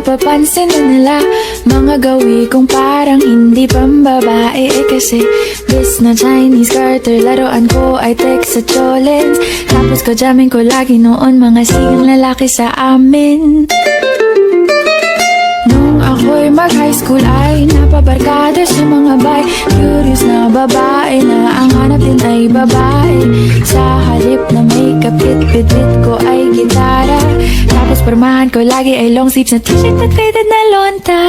napapansin na nila mga gawi kong parang hindi pambabae. Kasi bis na Chinese Carter, laruan ko ay Tex at Cholens. Tapos ko jamming ko lagi noon mga sigang lalaki sa amin. Nung ako'y mag-high school ay napabarkada sa mga bay. Curious na babae na ang hanap din ay babae. Sa halip na makeup kit, bit-bit ko ay gitara. Tapos pormahan ko lagi ay long sleeves na t-shirt at faded na lonta.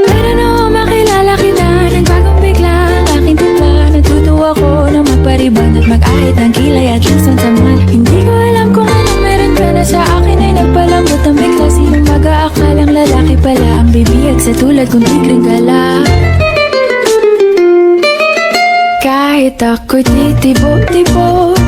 Pero nung makilala kita, nagbagong bigla ang aking timpla. Natutuwa ko na magpariban at mag-ahit ng kilay at lungsod sa mahal. Hindi ko alam kung anong meron ka na sa akin ay nagpalambot ang bigla. Sinong mag-aakalang lalaki pala ang bibiyag sa tulad kong tigring gala. Kahit ako'y titibok-tibok,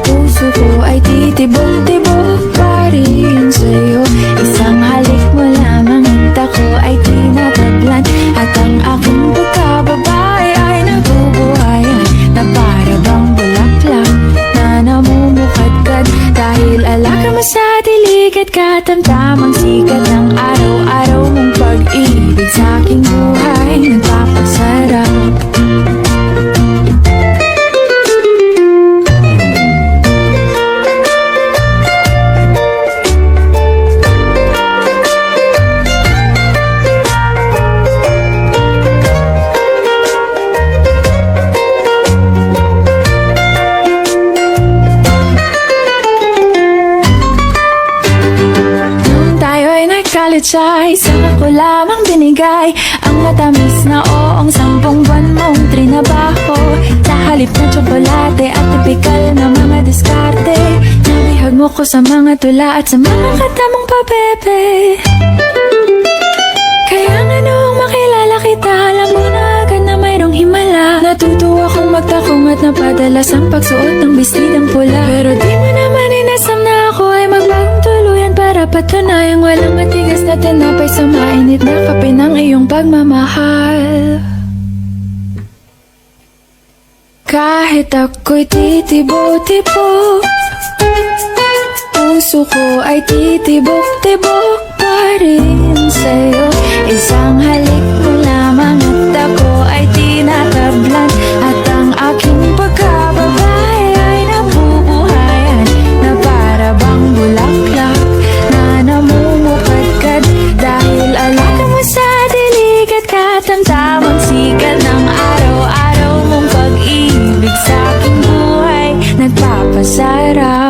puso ko ay titibok-tibok pa rin sa'yo. Isang halik mo lamang at ako ay tinatablan. At ang aking pagkababae ay nabubuhayan na para bang bulaklak na namumukadkad. Dahil alaka mo sa dilig at katamtamang sikat ng araw-araw mong pag-ibig sa aking buhay nagpapasarap. College ay isang ako lamang binigay ang matamis na oong 10 buwan mong trinabaho. Sa halip na tsokolate at tipikal na mga diskarte, nabihag mo ko sa mga tula at sa mga katamong papepe. Kaya nga noong makilala kita, alam mo na agad na mayroong himala. Natutuwa kong magtakong at napadalas ang pagsuot ng bestidang pula. Pero di mo naman inasam na ako ay magbagong tuluyan para patunayang walang matigas na tinapay sa mainit na kape ng iyong pagmamahal. Kahit ako'y titibok-tibok, puso ko ay titibok-tibok pa rin sa'yo. Isang halik mo lamang at ako ay tinatablan. At ang aking pagkababae ay nabubuhayan na para bang bulaklak na namumukadkad. Dahil alaka mo sa dilig at katamtamang sikat ng araw-araw mong pag-ibig sa aking buhay nagpapasarap.